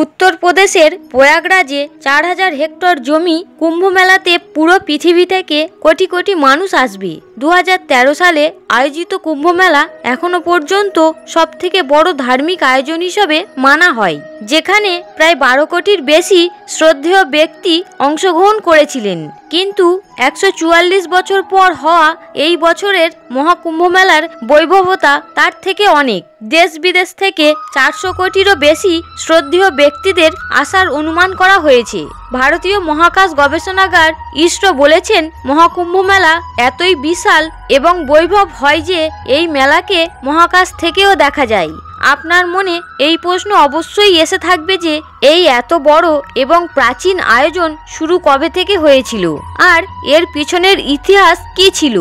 উত্তরপ্রদেশের প্রয়াগরাজে 4000 হেক্টর জমি কুম্ভ মেলাতে পুরো পৃথিবী থেকে কোটি কোটি মানুষ আসবে। 2013 সালে আয়োজিত কুম্ভ মেলা এখনো পর্যন্ত সবথেকে বড় ধার্মিক আয়োজন হিসেবে মানা হয়, যেখানে প্রায় 12 কোটির বেশি শ্রদ্ধেয় ব্যক্তি অংশগ্রহণ করেছিলেন। কিন্তু 144 বছর পর হওয়া এই বছরের মহাকুম্ভ মেলার বৈভবতা তার থেকে অনেক। দেশ বিদেশ থেকে 400 কোটিরও বেশি শ্রদ্ধেয় ব্যক্তিদের আসার অনুমান করা হয়েছে। ভারতীয় মহাকাশ গবেষণাগার ইসরো বলেছেন, মহাকুম্ভ মেলা এতই বিশাল এবং বৈভব হয় যে এই মেলাকে মহাকাশ থেকেও দেখা যায়। আপনার মনে এই প্রশ্ন অবশ্যই এসে থাকবে যে এই এত বড় এবং প্রাচীন আয়োজন শুরু কবে থেকে হয়েছিল আর এর পিছনের ইতিহাস কি ছিল।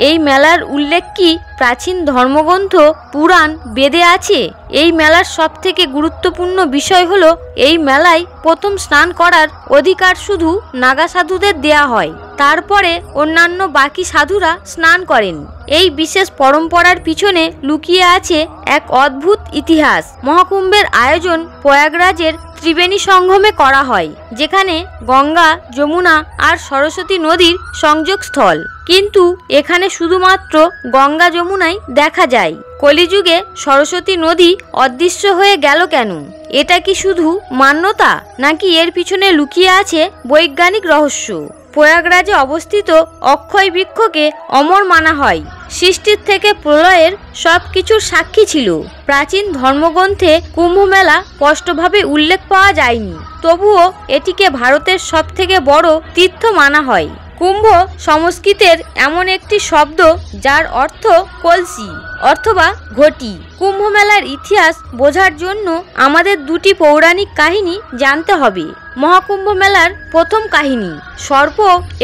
এই মেলার উল্লেখ কি প্রাচীন ধর্মগ্রন্থ পুরাণ বেদে আছে? এই মেলার সবথেকে গুরুত্বপূর্ণ বিষয় হলো এই মেলায় প্রথম স্নান করার অধিকার শুধু নাগা সাধুদের দেয়া হয়, তারপরে অন্যান্য বাকি সাধুরা স্নান করেন। এই বিশেষ পরম্পরার পিছনে লুকিয়ে আছে এক অদ্ভুত ইতিহাস। মহাকুম্ভের আয়োজন প্রয়াগরাজের ত্রিবেণী সঙ্গমে করা হয়, যেখানে গঙ্গা, যমুনা আর সরস্বতী নদীর সংযোগস্থল। কিন্তু এখানে শুধুমাত্র গঙ্গা যমুনাই দেখা যায়। কলিযুগে সরস্বতী নদী অদৃশ্য হয়ে গেল কেন? এটা কি শুধু মান্যতা, নাকি এর পিছনে লুকিয়ে আছে বৈজ্ঞানিক রহস্য? প্রয়াগরাজে অবস্থিত অক্ষয় বৃক্ষকে অমর মানা হয়। সৃষ্টির থেকে প্রলয়ের সব কিছুর সাক্ষী ছিল। প্রাচীন ধর্মগ্রন্থে কুম্ভ মেলা স্পষ্টভাবে উল্লেখ পাওয়া যায়নি, তবুও এটিকে ভারতের সবথেকে বড় তীর্থ মানা হয়। কুম্ভ সংস্কৃতের এমন একটি শব্দ যার অর্থ কলসি অথবা ঘটি। কুম্ভ মেলার ইতিহাস বোঝার জন্য আমাদের দুটি পৌরাণিক কাহিনী জানতে হবে। মহাকুম্ভ মেলার প্রথম কাহিনী সর্প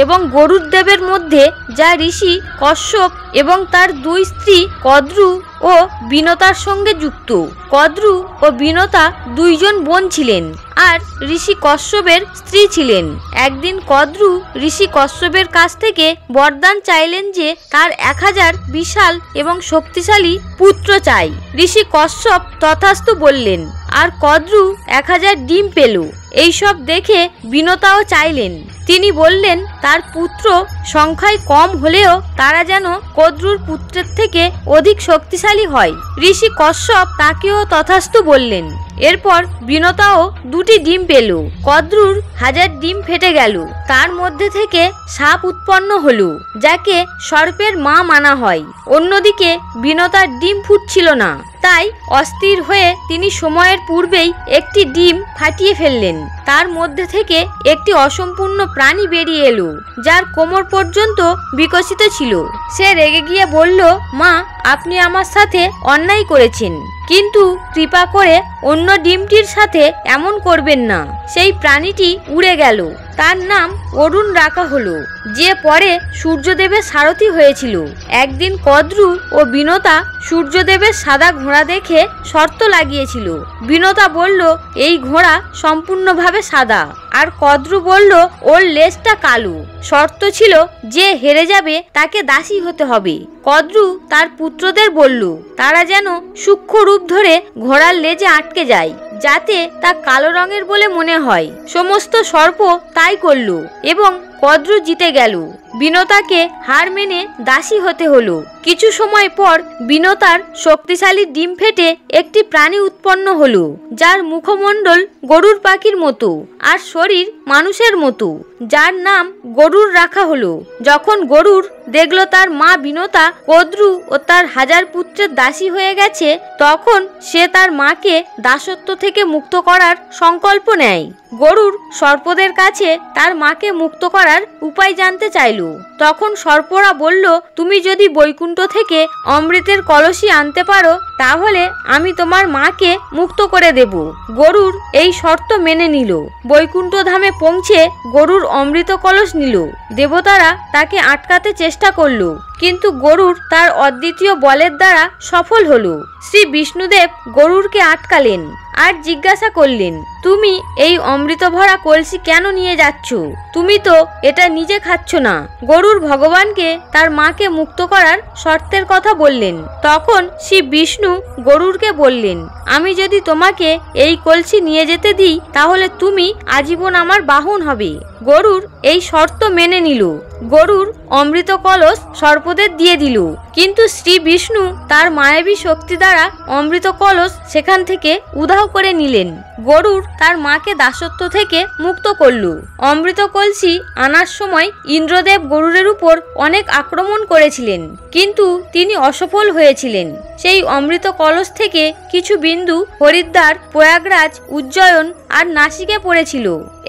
এবং গরুড় দেবের মধ্যে, যা ঋষি কশ্যপ এবং তার দুই স্ত্রী কদ্রু ও বিনতার সঙ্গে যুক্ত। কদ্রু ও বিনতা দুইজন বোন ছিলেন আর ঋষি কশ্যপের স্ত্রী ছিলেন। একদিন কদ্রু ঋষি কশ্যপের কাছ থেকে বরদান চাইলেন যে তার 1000 বিশাল এবং শক্তিশালী পুত্র চাই। ঋষি কশ্যপ তথাস্তু বললেন আর কদ্রু 1000 ডিম পেল। এইসব দেখে বিনতাও চাইলেন। তিনি বললেন তার পুত্র সংখ্যায় কম হলেও তারা যেন কদ্রুর পুত্রের থেকে অধিক শক্তিশালী হয়। ঋষি কশ্যপ তাকেও তথাস্তু বললেন। এরপর বিনতাও 2টি ডিম পেল। কদ্রুর 1000 ডিম ফেটে গেল। তার মধ্যে থেকে সাপ উৎপন্ন হলো, যাকে সর্পের মা মানা হয়। অন্যদিকে বিনতার ডিম ফুটছিল না, তাই অস্থির হয়ে তিনি সময়ের পূর্বেই একটি ডিম ফাটিয়ে ফেললেন। তার মধ্যে থেকে একটি অসম্পূর্ণ প্রাণী বেরিয়ে এলো, যার কোমর পর্যন্ত বিকশিত ছিল। সে রেগে গিয়ে বলল, মা, আপনি আমার সাথে অন্যায় করেছেন, কিন্তু কৃপা করে অন্য ডিমটির সাথে এমন করবেন না। সেই প্রাণীটি উড়ে গেল। তার নাম অরুণ রাখা হলো, যে পরে সূর্যদেবের সারথি হয়েছিল। একদিন কদ্রু ও বিনতা সূর্যদেবের সাদা ঘোড়া দেখে শর্ত লাগিয়েছিল। বিনতা বলল এই ঘোড়া সম্পূর্ণভাবে সাদা, আর কদ্রু বলল ওর লেজটা কালো। শর্ত ছিল যে হেরে যাবে তাকে দাসী হতে হবে। কদ্রু তার পুত্রদের বলল তারা যেন সূক্ষ্ম রূপ ধরে ঘোড়ার লেজে আটকে যায়, যাতে তা কালো রঙের বলে মনে হয়। সমস্ত সর্প তাই করল এবং কদ্রু জিতে গেল। বিনতাকে হার মেনে দাসী হতে হলো। কিছু সময় পর বিনতার শক্তিশালী ডিম ফেটে একটি প্রাণী উৎপন্ন হলো, যার মুখমণ্ডল গরুর পাখির মতো আর শরীর মানুষের মতো, যার নাম গরুড় রাখা হলো। যখন গরুড় দেখল তার মা বিনতা কদ্রু ও তার 1000 পুত্রের দাসী হয়ে গেছে, তখন সে তার মাকে দাসত্ব থেকে মুক্ত করার সংকল্প নেয়। গরুড় সর্পদের কাছে তার মাকে মুক্ত করার উপায় জানতে চাইল। তখন সর্পরা বলল, তুমি যদি বৈকুণ্ঠ থেকে অমৃতের কলসি আনতে পারো, তাহলে আমি তোমার মাকে মুক্ত করে দেব। গরুড় এই শর্ত মেনে নিল। বৈকুণ্ঠ ধামে পৌঁছে গরুড় অমৃত কলস নিল। দেবতারা তাকে আটকাতে চেষ্টা করলো, কিন্তু গরুড় তার অদ্বিতীয় বলের দ্বারা সফল হলো। শ্রী বিষ্ণুদেব গরুড়কে আটকালেন আর জিজ্ঞাসা করলেন, তুমি এই অমৃত ভরা কলসি কেন নিয়ে যাচ্ছ? তুমি তো এটা নিজে খাচ্ছ না। গরুড় গরুর ভগবানকে তার মাকে মুক্ত করার শর্তের কথা বললেন। তখন শ্রী বিষ্ণু গরুরকে বললেন, আমি যদি তোমাকে এই কলসি নিয়ে যেতে দিই তাহলে তুমি আজীবন আমার বাহন হবে। গরুর এই শর্ত মেনে নিল। গরুর অমৃত কলস সর্পদের দিয়ে দিল, কিন্তু শ্রী বিষ্ণু তার মায়াবী শক্তি দ্বারা অমৃত কলস সেখান থেকে উধাও করে নিলেন। গরুর তার মাকে দাসত্ব থেকে মুক্ত করল। অমৃত কলসি আনার সময় ইন্দ্রদেব গরুরের উপর অনেক আক্রমণ করেছিলেন, কিন্তু তিনি অসফল হয়েছিলেন। সেই অমৃত কলস থেকে কিছু বিন্দু হরিদ্বার, প্রয়াগরাজ, উজ্জয়ন আর নাসিকে পড়েছিল।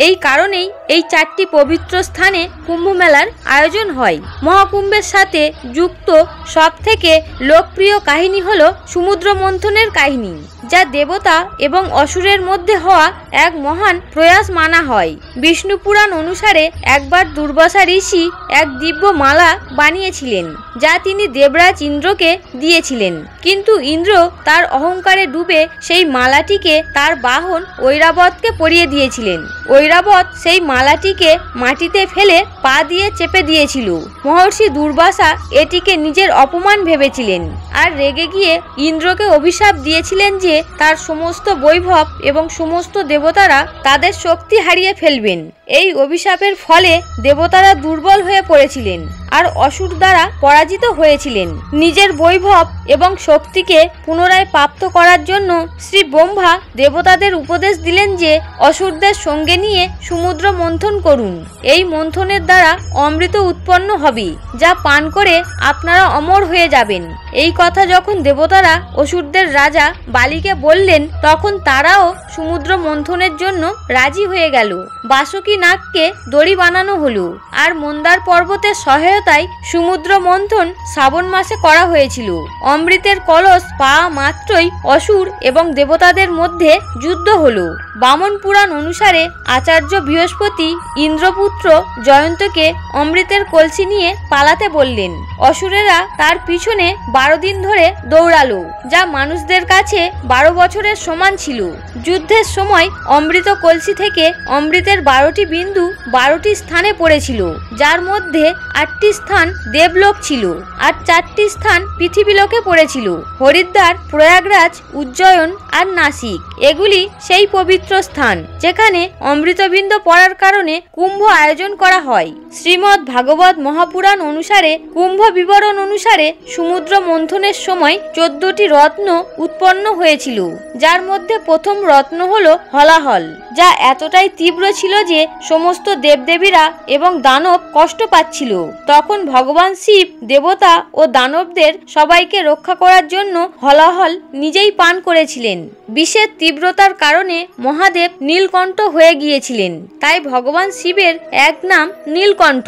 এই কারণেই এই 4টি পবিত্র স্থানে কুম্ভ মেলার আয়োজন হয়। মহাকুম্ভের সাথে যুক্ত সব থেকে লোকপ্রিয় কাহিনী হলো সমুদ্র মন্থনের কাহিনী, যা দেবতা এবং অসুরের মধ্যে হওয়া এক মহান প্রয়াস মানা হয়। বিষ্ণু পুরাণ অনুসারে একবার দুর্বাসা ঋষি এক দিব্য মালা বানিয়েছিলেন, যা তিনি দেবরাজ ইন্দ্রকে দিয়েছিলেন, কিন্তু ইন্দ্র তার অহংকারে ডুবে সেই মালাটিকে তার বাহন ঐরাবতকে পরিয়ে দিয়েছিলেন। ঐরাবত সেই মালাটিকে মাটিতে ফেলে পা দিয়ে চেপে দিয়েছিল। মহর্ষি দুর্বাসা এটিকে নিজের অপমান ভেবেছিলেন আর রেগে গিয়ে ইন্দ্রকে অভিশাপ দিয়েছিলেন যে তার সমস্ত বৈভব এবং সমস্ত দেবতারা তাদের শক্তি হারিয়ে ফেলবেন। এই অভিশাপের ফলে দেবতারা দুর্বল হয়ে পড়েছিলেন আর অসুর দ্বারা পরাজিত হয়েছিলেন। নিজের বৈভব এবং শক্তিকে পুনরায় প্রাপ্ত করার জন্য শ্রী ব্রহ্মা দেবতাদের উপদেশ দিলেন যে অসুরদের সঙ্গে নিয়ে সমুদ্র মন্থন করুন। এই মন্থনের দ্বারা অমৃত উৎপন্ন হবে, যা পান করে আপনারা অমর হয়ে যাবেন। এই কথা যখন দেবতারা অসুরদের রাজা বালিকে বললেন, তখন তারাও সমুদ্র মন্থনের জন্য রাজি হয়ে গেল। বাসুকী নাগকে দড়ি বানানো হলো আর মন্দার পর্বতের সহায়তায় সমুদ্র মন্থন শ্রাবণ মাসে করা হয়েছিল। অমৃতের কলস পাওয়া মাত্রই অসুর এবং দেবতাদের মধ্যে যুদ্ধ হলো। বামন পুরাণ অনুসারে আচার্য বৃহস্পতি ইন্দ্রপুত্র জয়ন্তকে অমৃতের কলসি নিয়ে পালাতে বললেন। অসুরেরা তার পিছনে 12 দিন ধরে দৌড়ালো, যা মানুষদের কাছে 12 বছরের সমান ছিল। যুদ্ধের সময় অমৃত কলসি থেকে অমৃতের 12টি বিন্দু 12টি স্থানে পড়েছিল, যার মধ্যে 8টি স্থান দেবলোক ছিল আর 4টি স্থান পৃথিবীলোকে পড়েছিল। হরিদ্বার, প্রয়াগরাজ, উজ্জয়ন আর নাসিক এগুলি সেই পবিত্র স্থান যেখানে অমৃতবিন্দ পড়ার কারণে কুম্ভ আয়োজন করা হয়। শ্রীমদ্ ভাগবত মহাপুরাণ অনুসারে কুম্ভ বিবরণ অনুসারে সমুদ্র মন্থনের সময় 14টি রত্ন উৎপন্ন হয়েছিল, যার মধ্যে প্রথম রত্ন হলো হলাহল, যা এতটাই তীব্র ছিল যে সমস্ত দেবদেবীরা এবং দানব কষ্ট পাচ্ছিল। তখন ভগবান শিব দেবতা ও দানবদের সবাইকে রক্ষা করার জন্য হলাহল নিজেই পান করেছিলেন। বিষের তীব্রতার কারণে মহাদেব নীলকণ্ঠ হয়ে গিয়েছিলেন, তাই ভগবান শিবের এক নাম নীলকণ্ঠ।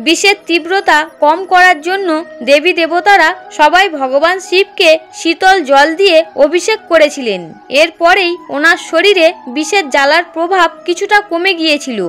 বিষের তীব্রতা কম করার জন্য দেবী দেবতারা সবাই ভগবান শিবকে শীতল জল দিয়ে অভিষেক করেছিলেন। এরপরেই ওনার শরীরে বিষের জ্বালার প্রভাব কিছুটা কমে গিয়েছিল।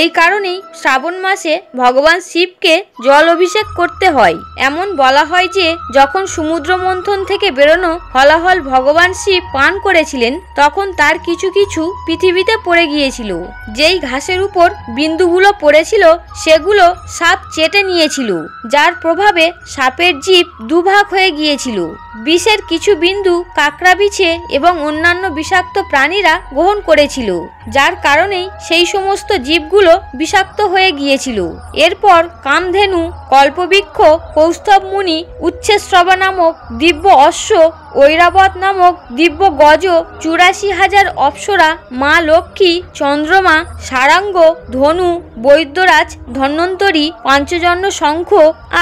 এই কারণেই শ্রাবণ মাসে ভগবান শিবকে জল অভিষেক করতে হয়। এমন বলা হয় যে যখন সমুদ্র মন্থন থেকে বেরোনো হলাহল ভগবান শিব পান করেছিলেন, তখন তার কিছু কিছু পৃথিবীতে পড়ে গিয়েছিল। যেই ঘাসের উপর বিন্দুগুলো পড়েছিল সেগুলো সাপ চেটে নিয়েছিল, যার প্রভাবে সাপের জিভ দুভাগ হয়ে গিয়েছিল। বিষের কিছু বিন্দু কাকড়া বিছে এবং অন্যান্য বিষাক্ত প্রাণীরা গ্রহণ করেছিল, যার কারণেই সেই সমস্ত জীবগুলো বিষাক্ত হয়ে গিয়েছিল। এরপর কামধেনু, কল্পবৃক্ষ, কৌস্তভ মুনি, উচ্ছেশ্রবা নামক দিব্য অশ্ব, ঐরাবত নামক দিব্য গজ, 84,000 অপ্সরা, মা লক্ষ্মী, চন্দ্রমা, সারাঙ্গ, ধনু, বৈদ্যরাজ, ধন্বন্তরী, পাঞ্চজন্য শঙ্খ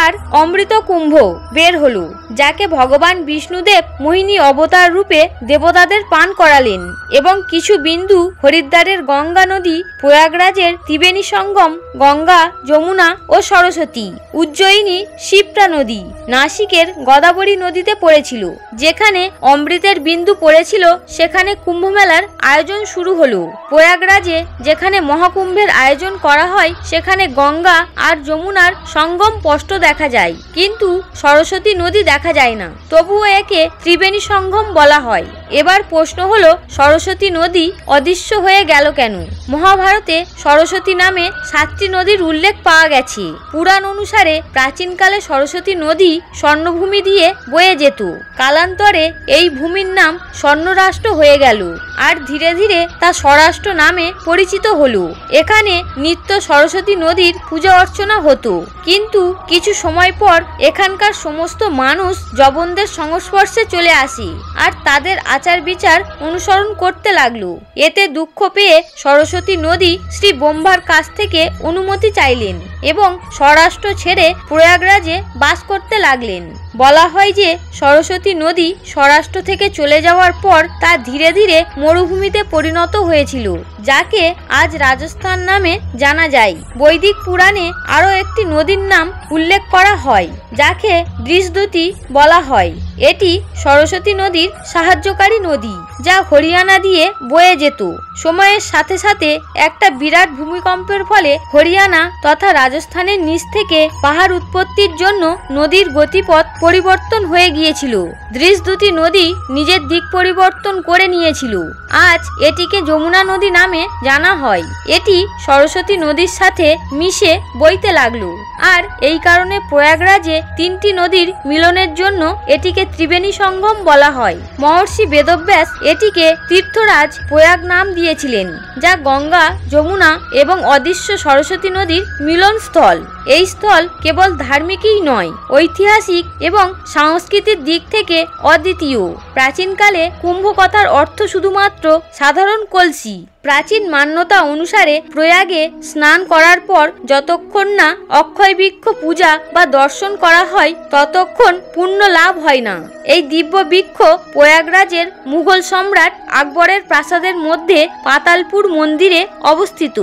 আর অমৃত কুম্ভ বের হলো, যাকে ভগবান বিষ্ণুদেব মোহিনী অবতার রূপে দেবতাদের পান করালেন। এবং কিছু বিন্দু হরিদ্বারের গঙ্গা নদী, প্রয়াগরাজের ত্রিবেণী সঙ্গম, গঙ্গা, যমুনা ও সরস্বতী, উজ্জয়িনী শিপ্রা নদী, নাসিকের গোদাবরী নদীতে পড়েছিল। যেখানে অমৃতের বিন্দু পড়েছিল সেখানে কুম্ভ মেলার আয়োজন শুরু হলো। প্রয়াগরাজে যেখানে মহাকুম্ভের আয়োজন করা হয় সেখানে গঙ্গা আর যমুনার সঙ্গম স্পষ্ট দেখা যায়, কিন্তু সরস্বতী নদী দেখা যায় না। তবুও একে ত্রিবেণী সঙ্গম বলা হয়। এবার প্রশ্ন হলো, সরস্বতী নদী অদৃশ্য হয়ে গেল কেন? মহাভারতে সরস্বতী নামে 7টি নদীর উল্লেখ পাওয়া গেছে। পুরাণ অনুসারে প্রাচীনকালে সরস্বতী নদী স্বর্ণভূমি দিয়ে বয়ে যেত। কালান্তরে এই ভূমির নাম স্বর্ণরাষ্ট্র হয়ে গেল, আর ধীরে ধীরে তা স্বরাষ্ট্র নামে পরিচিত হলো। এখানে নিত্য সরস্বতী নদীর পূজা অর্চনা হতো, কিন্তু কিছু সময় পর এখানকার সমস্ত মানুষ জবনদের সংস্পর্শে চলে আসে আর তাদের আচার বিচার অনুসরণ করতে লাগলো। এতে দুঃখ পেয়ে সরস্বতী নদী শ্রী ব্রহ্মার কাছ থেকে অনুমতি চাইলেন এবং স্বরাষ্ট্র ছেড়ে প্রয়াগরাজে বাস করতে লাগলেন। বলা হয় যে সরস্বতী নদী স্বরাষ্ট্র থেকে চলে যাওয়ার পর তা ধীরে ধীরে মরুভূমিতে পরিণত হয়েছিল, যাকে আজ রাজস্থান নামে জানা যায়। বৈদিক পুরাণে আরও একটি নদীর নাম উল্লেখ করা হয়, যাকে দৃশদ্যুতি বলা হয়। এটি সরস্বতী নদীর সাহায্যকারী নদী, যা হরিয়ানা দিয়ে বয়ে যেত। সময়ের সাথে সাথে একটা বিরাট ভূমিকম্পের ফলে হরিয়ানা তথা রাজস্থানের নিচ থেকে পাহাড় উৎপত্তির জন্য নদীর গতিপথ পরিবর্তন হয়ে গিয়েছিল। দৃশদ্যুতি নদী নিজের দিক পরিবর্তন করে নিয়েছিল। আজ এটিকে যমুনা নদী নামে জানা হয়। এটি সরস্বতী নদীর সাথে মিশে বইতে লাগলো, আর এই কারণে প্রয়াগরাজে 3টি নদীর মিলনের জন্য এটিকে ত্রিবেণী সঙ্গম বলা হয়। মহর্ষি বেদব্যাস এটিকে তীর্থরাজ প্রয়াগ নাম দিয়েছিলেন, যা গঙ্গা, যমুনা এবং অদৃশ্য সরস্বতী নদীর মিলনস্থল। এই স্থল কেবল ধার্মিকই নয়, ঐতিহাসিক এবং সাংস্কৃতিক দিক থেকে অদ্বিতীয়। প্রাচীনকালে কুম্ভ কথার অর্থ শুধুমাত্র সাধারণ কলসি। প্রাচীন মান্যতা অনুসারে প্রয়াগে স্নান করার পর যতক্ষণ না অক্ষয় বৃক্ষ পূজা বা দর্শন করা হয় ততক্ষণ পুণ্য লাভ হয় না। এই দিব্য বৃক্ষ প্রয়াগরাজের মুঘল সম্রাট আকবরের প্রাসাদের মধ্যে পাতালপুর মন্দিরে অবস্থিত।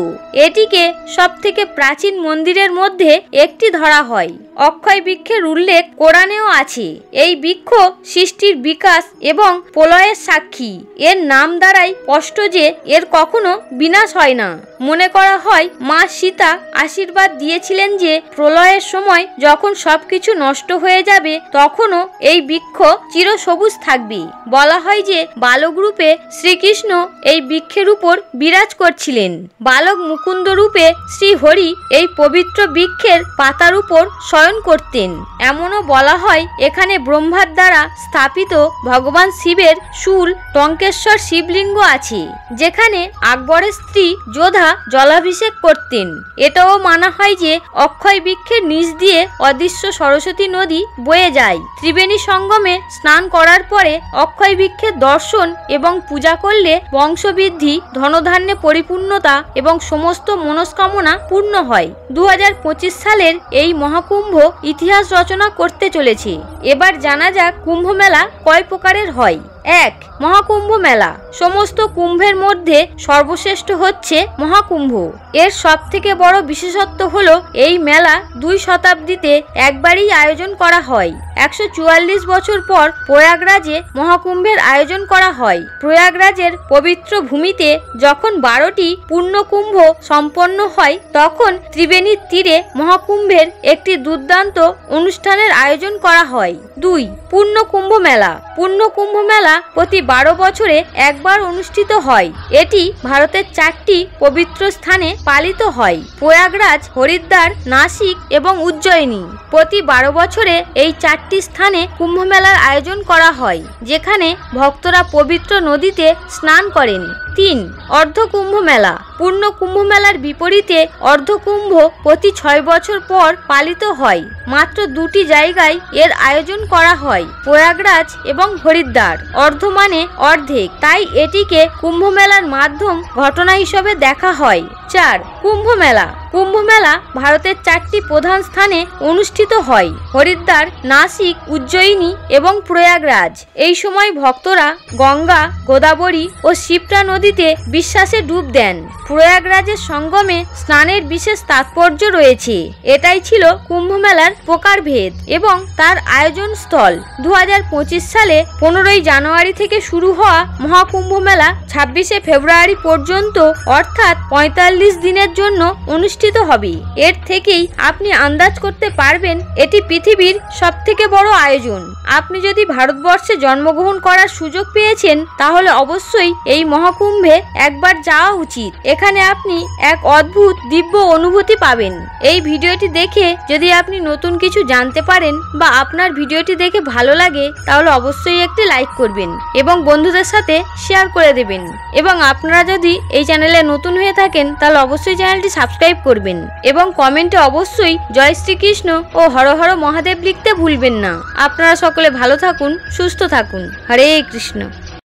এটিকে সবথেকে প্রাচীন মন্দিরের মধ্যে একটি ধরা হয়। অক্ষয় বৃক্ষের উল্লেখ কোরআনেও আছে। এই বৃক্ষ সৃষ্টির বিকাশ এবং প্রলয়ের সাক্ষী। এর নাম দ্বারাই স্পষ্ট যে এর কখনো বিনাশ হয় না। মনে করা হয় মা সীতা আশীর্বাদ দিয়েছিলেন যে প্রলয়ের সময় যখন সবকিছু নষ্ট হয়ে যাবে তখনও এই বৃক্ষ চিরসবুজ থাকবে। বলা হয় যে বালক রূপে শ্রীকৃষ্ণ এই বৃক্ষের উপর বিরাজ করছিলেন। বালক মুকুন্দ রূপে শ্রীহরি এই পবিত্র বৃক্ষের পাতার উপর শয়ন করতেন। এমনও বলা হয় এখানে ব্রহ্মার দ্বারা স্থাপিত ভগবান শিবের শূল টঙ্কেশ্বর শিবলিঙ্গ আছে, যেখানে আকবরের স্ত্রী যোধা জলাভিষেক করতেন। এটাও মানা হয় যে অক্ষয় বৃক্ষের নিচ দিয়ে অদৃশ্য সরস্বতী নদী বয়ে যায়। ত্রিবেণী সঙ্গমে স্নান করার পরে অক্ষয় বৃক্ষের দর্শন এবং পূজা করলে বংশবৃদ্ধি, ধনধান্যে পরিপূর্ণতা এবং সমস্ত মনস্কামনা পূর্ণ হয়। 2025 সালের এই মহাকুম্ভ ইতিহাস রচনা করতে চলেছে। এবার জানা যাক কুম্ভ মেলা কয় প্রকারের হয়। 1. মহাকুম্ভ মেলা। সমস্ত কুম্ভের মধ্যে সর্বশ্রেষ্ঠ হচ্ছে মহাকুম্ভ। এর সবথেকে বড় বিশেষত্ব হলো এই মেলা 2 শতাব্দীতে একবারই আয়োজন করা হয়। 144 বছর পর প্রয়াগরাজে মহাকুম্ভের আয়োজন করা হয়। প্রয়াগরাজের পবিত্র ভূমিতে যখন 12টি পূর্ণকুম্ভ সম্পন্ন হয় তখন ত্রিবেণীর তীরে মহাকুম্ভের একটি দুর্দান্ত অনুষ্ঠানের আয়োজন করা হয়। 2. পূর্ণকুম্ভ মেলা। পূর্ণকুম্ভ মেলা প্রতি 12 বছরে একবার অনুষ্ঠিত হয়। এটি ভারতের 4টি পবিত্র স্থানে পালিত হয়: প্রয়াগরাজ, হরিদ্বার, নাসিক এবং উজ্জয়িনী। প্রতি 12 বছরে এই 4টি স্থানে কুম্ভ মেলার আয়োজন করা হয়, যেখানে ভক্তরা পবিত্র নদীতে স্নান করেন। 3. অর্ধকুম্ভ মেলা। পূর্ণ কুম্ভ মেলার বিপরীতে অর্ধকুম্ভ প্রতি 6 বছর পর পালিত হয়। মাত্র 2টি জায়গায় এর আয়োজন করা হয়: প্রয়াগরাজ এবং হরিদ্বার। অর্ধ মানে অর্ধেক, তাই এটিকে কুম্ভ মেলার মাধ্যম ঘটনা হিসেবে দেখা হয়। 4. কুম্ভ মেলা। কুম্ভ মেলা ভারতের 4টি প্রধান স্থানে অনুষ্ঠিত হয়: হরিদ্বার, নাসিক, উজ্জয়িনী এবং প্রয়াগরাজ। এই সময় ভক্তরা গঙ্গা, গোদাবরী ও শিপ্রা নদী নদীতে বিশ্বাসে ডুব দেন। প্রয়াগরাজের সঙ্গমে স্নানের বিশেষ তাৎপর্য রয়েছে। এটাই ছিল কুম্ভ মেলার প্রকারভেদ এবং তার আয়োজন স্থল। 2025 সালে 15ই জানুয়ারি থেকে শুরু হওয়া মহাকুম্ভ মেলা 26শে ফেব্রুয়ারি পর্যন্ত অর্থাৎ 45 দিনের জন্য অনুষ্ঠিত হবে। এর থেকেই আপনি আন্দাজ করতে পারবেন এটি পৃথিবীর সবথেকে বড় আয়োজন। আপনি যদি ভারতবর্ষে জন্মগ্রহণ করার সুযোগ পেয়েছেন তাহলে অবশ্যই এই মহাকুম্ভে একবার যাওয়া উচিত। এখানে আপনি এক অদ্ভুত দিব্য অনুভূতি পাবেন। এই ভিডিওটি দেখে যদি আপনি নতুন কিছু জানতে পারেন বা আপনার ভিডিওটি দেখে ভালো লাগে তাহলে অবশ্যই একটি লাইক করবেন এবং বন্ধুদের সাথে শেয়ার করে দেবেন। এবং আপনারা যদি এই চ্যানেলে নতুন হয়ে থাকেন তাহলে অবশ্যই চ্যানেলটি সাবস্ক্রাইব করবেন এবং কমেন্টে অবশ্যই জয় শ্রীকৃষ্ণ ও হর হর মহাদেব লিখতে ভুলবেন না। আপনারা সকলে ভালো থাকুন, সুস্থ থাকুন। হরে কৃষ্ণ।